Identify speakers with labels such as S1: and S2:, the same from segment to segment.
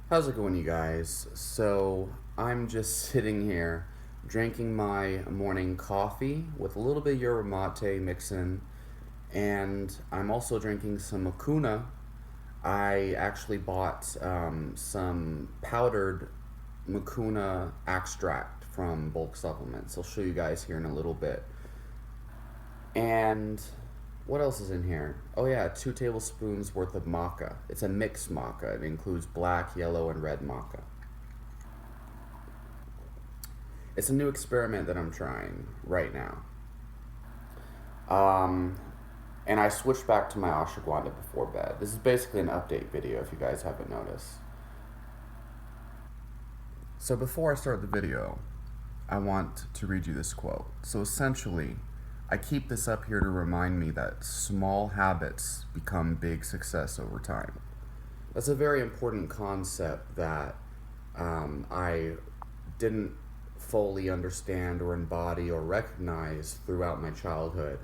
S1: How's it going, you guys? So, I'm just sitting here drinking my morning coffee with a little bit of yerba mate mixin', and I'm also drinking some Mucuna. I actually bought some powdered Mucuna extract from bulk supplements. I'll show you guys here in a little bit. And what else is in here? Oh yeah, 2 tablespoons worth of maca. It's a mixed maca. It includes black, yellow, and red maca. It's a new experiment that I'm trying right now. Um, and I switched back to my ashwagandha before bed. This is basically an update video if you guys haven't noticed. So before I start the video, I want to read you this quote. So essentially, I keep this up here to remind me that small habits become big success over time. That's a very important concept that I didn't fully understand or embody or recognize throughout my childhood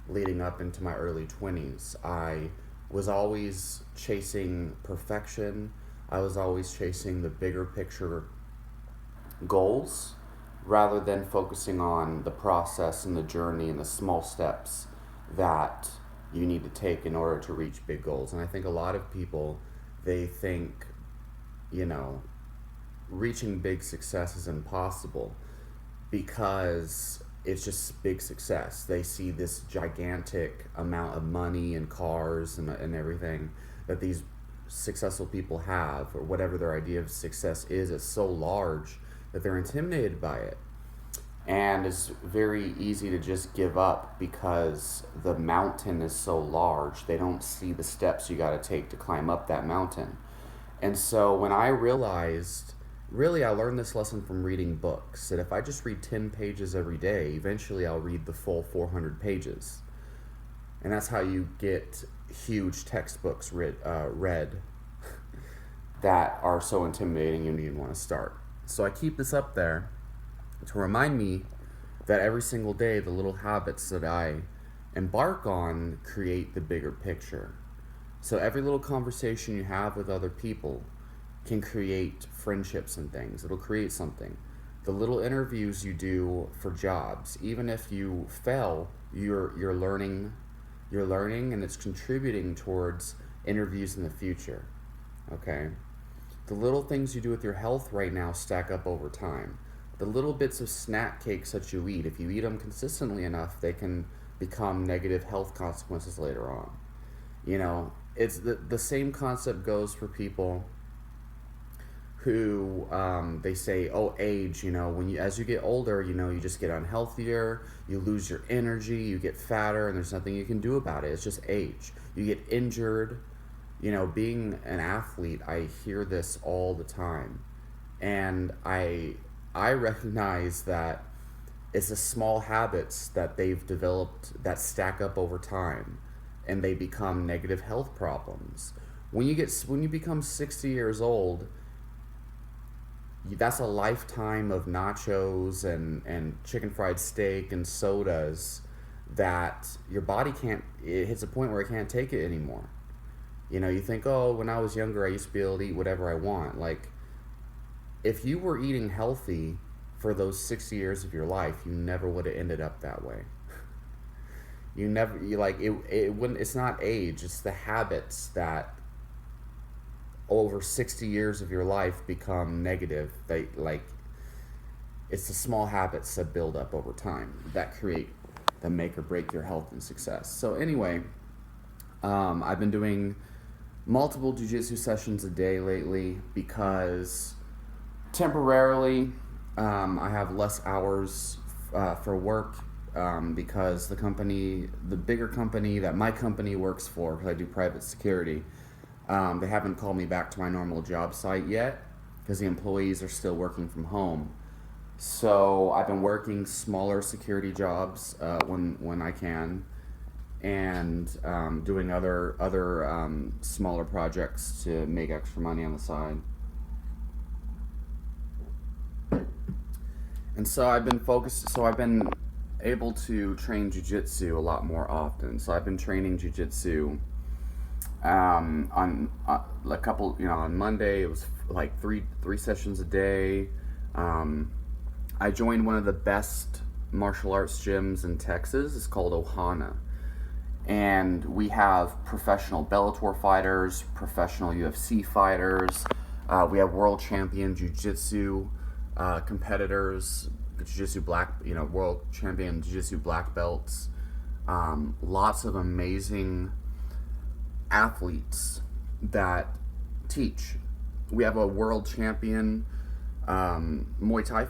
S1: leading up into my early 20s. I was always chasing perfection. I was always chasing the bigger picture goals rather than focusing on the process and the journey and the small steps that you need to take in order to reach big goals. And I think a lot of people, they think, you know, reaching big success is impossible because it's just big success. They see this gigantic amount of money and cars and everything that these successful people have, or whatever their idea of success is so large that they're intimidated by it. And it's very easy to just give up because the mountain is so large. They don't see the steps you got to take to climb up that mountain. And so when I realized, really, I learned this lesson from reading books, that if I just read 10 pages every day, eventually I'll read the full 400 pages. And that's how you get huge textbooks read that are so intimidating you don't even want to start. So I keep this up there to remind me that every single day the little habits that I embark on create the bigger picture. So every little conversation you have with other people can create friendships and things. It'll create something. The little interviews you do for jobs, even if you fail, you're learning, and it's contributing towards interviews in the future. Okay? The little things you do with your health right now stack up over time. The little bits of snack cakes that you eat, if you eat them consistently enough, they can become negative health consequences later on. You know, it's the same concept goes for people who they say, oh, age, you know, as you get older, you know, you just get unhealthier, you lose your energy, you get fatter, and there's nothing you can do about it. It's just age. You get injured. You know, being an athlete, I hear this all the time. And I recognize that it's the small habits that they've developed that stack up over time, and they become negative health problems. When you become 60 years old, that's a lifetime of nachos and chicken fried steak and sodas that your body it hits a point where it can't take it anymore. You know, you think, oh, when I was younger, I used to be able to eat whatever I want. Like, if you were eating healthy for those 60 years of your life, you never would have ended up that way. It's not age, it's the habits that over 60 years of your life become negative. It's the small habits that build up over time that make or break your health and success. So anyway, I've been doing multiple jiu-jitsu sessions a day lately because temporarily I have less hours for work because the bigger company that my company works for, because I do private security, they haven't called me back to my normal job site yet because the employees are still working from home. So I've been working smaller security jobs when I can, and doing other smaller projects to make extra money on the side. And so I've been able to train jiu-jitsu a lot more often. So I've been training jiu-jitsu On a couple, on Monday it was like three sessions a day. Um, I joined one of the best martial arts gyms in Texas. It's called Ohana, and we have professional Bellator fighters, professional UFC fighters. We have world champion Jiu-Jitsu competitors, Jiu-Jitsu black, world champion Jiu-Jitsu black belts. Lots of amazing athletes that teach. We have a world champion Muay Thai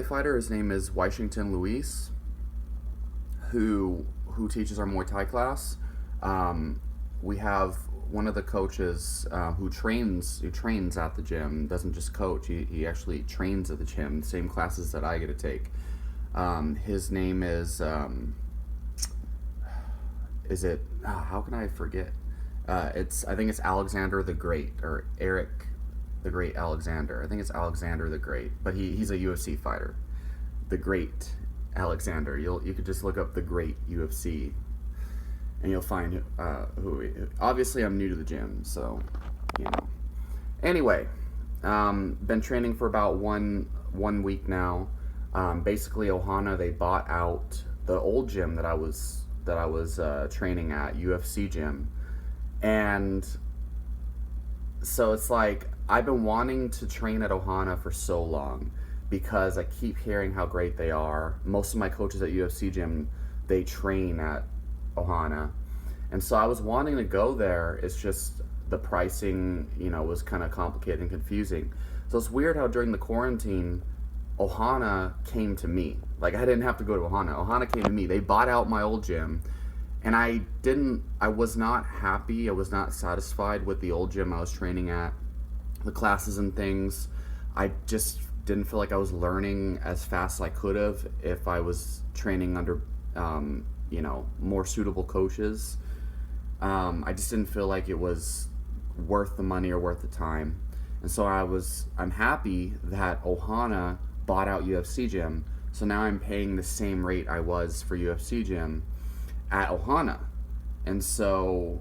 S1: fighter. His name is Washington Luis, who teaches our Muay Thai class. We have one of the coaches who trains at the gym. Doesn't just coach. He actually trains at the gym. Same classes that I get to take. His name is it? How can I forget? I think it's Alexander the Great, or Eric the Great Alexander. I think it's Alexander the Great, but he's a UFC fighter. The Great Alexander. You could just look up the Great UFC, and you'll find who. Obviously, I'm new to the gym, so Anyway, been training for about one week now. Basically, Ohana, they bought out the old gym that I was training at, UFC gym, and so it's like I've been wanting to train at Ohana for so long because I keep hearing how great they are. Most of my coaches at UFC gym, they train at Ohana, and so I was wanting to go there. It's just the pricing, was kind of complicated and confusing. So it's weird how during the quarantine, Ohana came to me. Like, I didn't have to go to Ohana. Ohana came to me. They bought out my old gym, and I was not happy. I was not satisfied with the old gym I was training at, the classes and things. I just didn't feel like I was learning as fast as I could have if I was training under, more suitable coaches. I just didn't feel like it was worth the money or worth the time. And so I'm happy that Ohana bought out UFC gym. So now I'm paying the same rate I was for UFC gym at Ohana. And so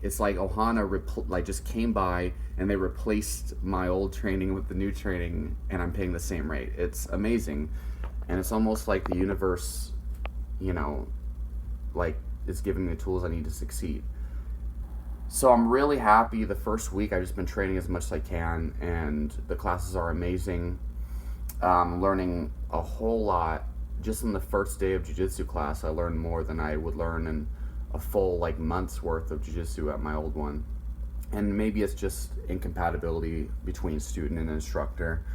S1: it's like Ohana just came by and they replaced my old training with the new training, and I'm paying the same rate. It's amazing. And it's almost like the universe, is giving me the tools I need to succeed. So I'm really happy. The first week I've just been training as much as I can, and the classes are amazing. Learning a whole lot. Just in the first day of jiu-jitsu class, I learned more than I would learn in a full month's worth of jiu-jitsu at my old one. And maybe it's just incompatibility between student and instructor.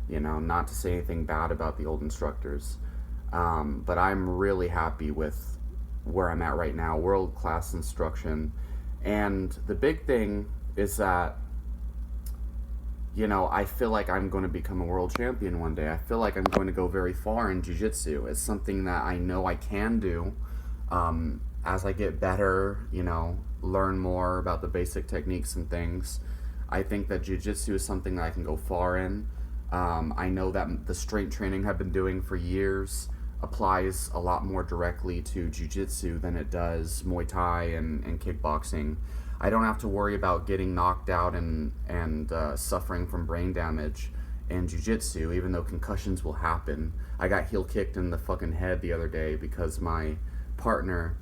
S1: Not to say anything bad about the old instructors, but I'm really happy with where I'm at right now. World-class instruction. And the big thing is that, I feel like I'm going to become a world champion one day. I feel like I'm going to go very far in jiu-jitsu. It's something that I know I can do as I get better, learn more about the basic techniques and things. I think that jiu-jitsu is something that I can go far in. I know that the strength training I've been doing for years applies a lot more directly to jiu-jitsu than it does Muay Thai and kickboxing. I don't have to worry about getting knocked out and suffering from brain damage in jiu-jitsu, even though concussions will happen. I got heel kicked in the fucking head the other day because my partner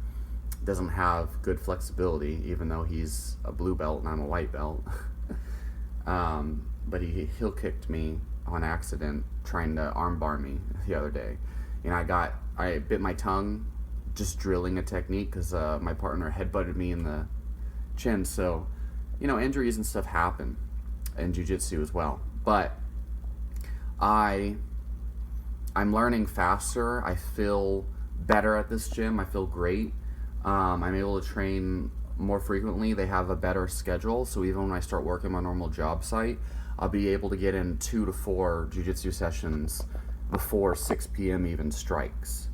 S1: doesn't have good flexibility, even though he's a blue belt and I'm a white belt. But he heel kicked me on accident trying to armbar me the other day. I bit my tongue just drilling a technique because my partner headbutted me in the chin. So, injuries and stuff happen in jiu-jitsu as well. But I'm learning faster. I feel better at this gym. I feel great. I'm able to train more frequently. They have a better schedule, so even when I start working my normal job site, I'll be able to get in 2 to 4 jiu-jitsu sessions before 6 p.m. even strikes.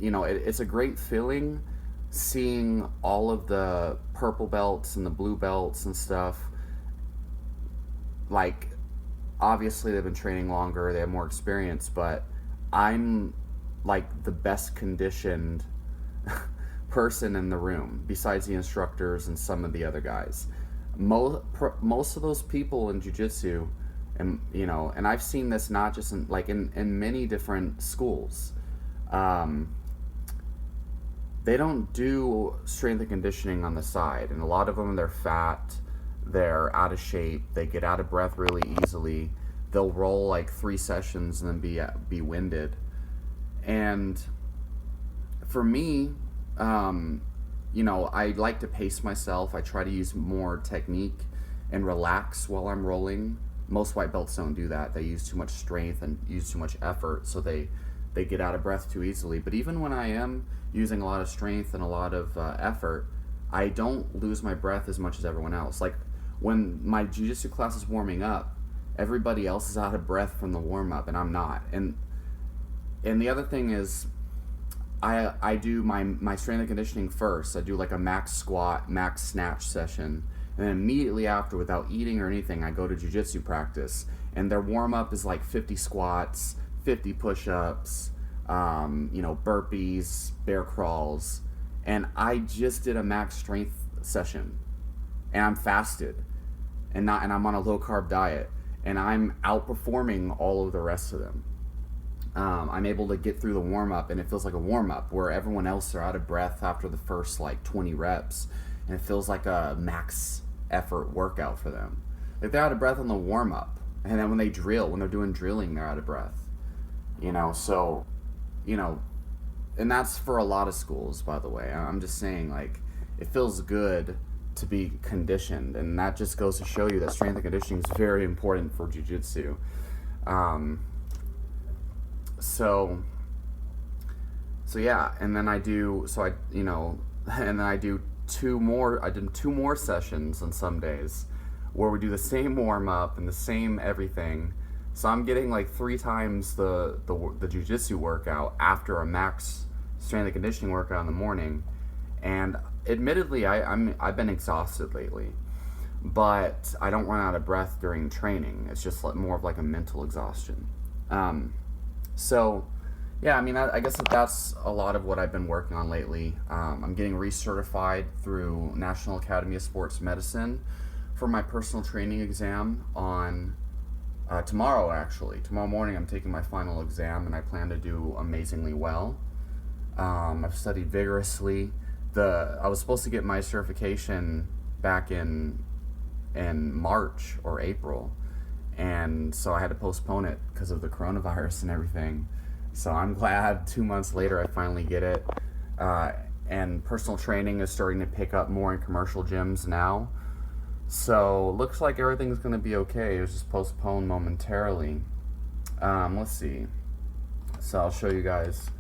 S1: It's a great feeling seeing all of the purple belts and the blue belts and stuff. Obviously they've been training longer, they have more experience, but I'm the best conditioned person in the room besides the instructors and some of the other guys. Most of those people in jiu-jitsu, and and I've seen this not just in many different schools, they don't do strength and conditioning on the side, and a lot of them, they're fat, they're out of shape, they get out of breath really easily, they'll roll like 3 sessions and then be winded. And for me, I like to pace myself. I try to use more technique and relax while I'm rolling. Most white belts don't do that. They use too much strength and use too much effort, so they get out of breath too easily. But even when I am using a lot of strength and a lot of effort, I don't lose my breath as much as everyone else. Like when my jiu-jitsu class is warming up, everybody else is out of breath from the warm-up and I'm not. And the other thing is, I do my strength and conditioning first. I do like a max squat, max snatch session, and then immediately after, without eating or anything, I go to jiu-jitsu practice. And their warm-up is like 50 squats, 50 push-ups, burpees, bear crawls. And I just did a max strength session, and I'm fasted, and I'm on a low-carb diet, and I'm outperforming all of the rest of them. I'm able to get through the warm-up, and it feels like a warm-up where everyone else are out of breath after the first like 20 reps, and it feels like a max effort workout for them. Like they're out of breath on the warm-up, and then when they're doing drilling, they're out of breath. So, and that's for a lot of schools, by the way. I'm just saying, like, it feels good to be conditioned, and that just goes to show you that strength and conditioning is very important for jiu-jitsu. So yeah, and then I did 2 more sessions on some days where we do the same warm up and the same everything. So I'm getting like 3 times the jiu-jitsu workout after a max strength and conditioning workout in the morning. And admittedly, I've been exhausted lately, but I don't run out of breath during training. It's just more of like a mental exhaustion. So, yeah, I guess that's a lot of what I've been working on lately. I'm getting recertified through National Academy of Sports Medicine for my personal training exam on tomorrow, actually. Tomorrow morning I'm taking my final exam, and I plan to do amazingly well. I've studied vigorously. I was supposed to get my certification back in March or April, and so I had to postpone it because of the coronavirus and everything. So I'm glad 2 months later I finally get it. And personal training is starting to pick up more in commercial gyms now. So looks like everything's going to be okay. It was just postponed momentarily. Let's see. So I'll show you guys.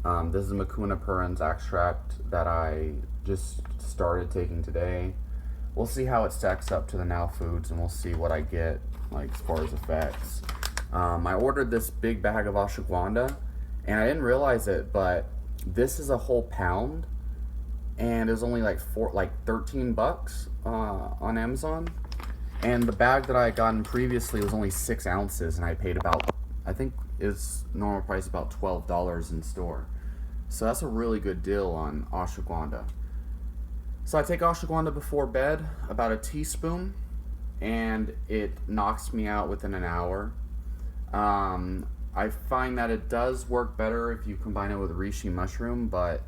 S1: This is Mucuna Perens extract that I just started taking today. We'll see how it stacks up to the Now Foods, and we'll see what I get like as far as effects. I ordered this big bag of ashwagandha, and I didn't realize it, but this is a whole pound, and it was only like $13 on Amazon. And the bag that I had gotten previously was only 6 ounces, and I paid about, I think its normal price about $12 in store. So that's a really good deal on ashwagandha. So I take ashwagandha before bed, about a teaspoon, and it knocks me out within an hour. I find that it does work better if you combine it with reishi mushroom, but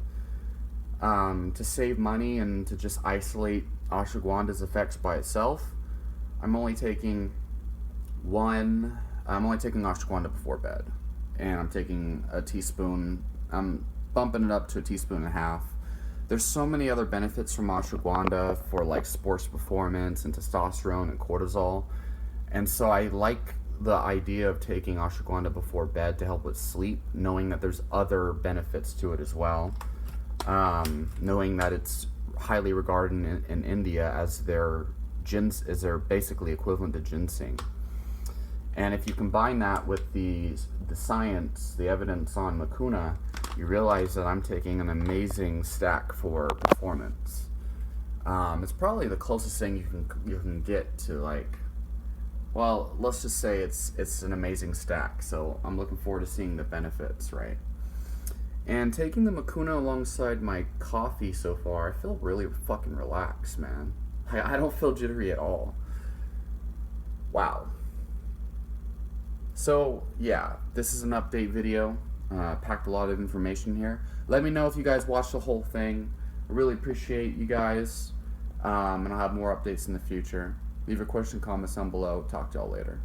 S1: to save money and to just isolate ashwagandha's effects by itself, I'm only taking ashwagandha before bed, and I'm taking a teaspoon. I'm bumping it up to a teaspoon and a half. There's so many other benefits from ashwagandha for like sports performance and testosterone and cortisol, and so I like the idea of taking ashwagandha before bed to help with sleep, knowing that there's other benefits to it as well. Knowing that it's highly regarded in India as their basically equivalent to ginseng. And if you combine that with the science, the evidence on Mucuna, you realize that I'm taking an amazing stack for performance. It's probably the closest thing you can get to, like, well, let's just say it's an amazing stack. So I'm looking forward to seeing the benefits, right? And taking the Mucuna alongside my coffee so far, I feel really fucking relaxed, man. I don't feel jittery at all. Wow. So, yeah, this is an update video. Packed a lot of information here. Let me know if you guys watched the whole thing. I really appreciate you guys. And I'll have more updates in the future. Leave a question, comments down below. Talk to y'all later.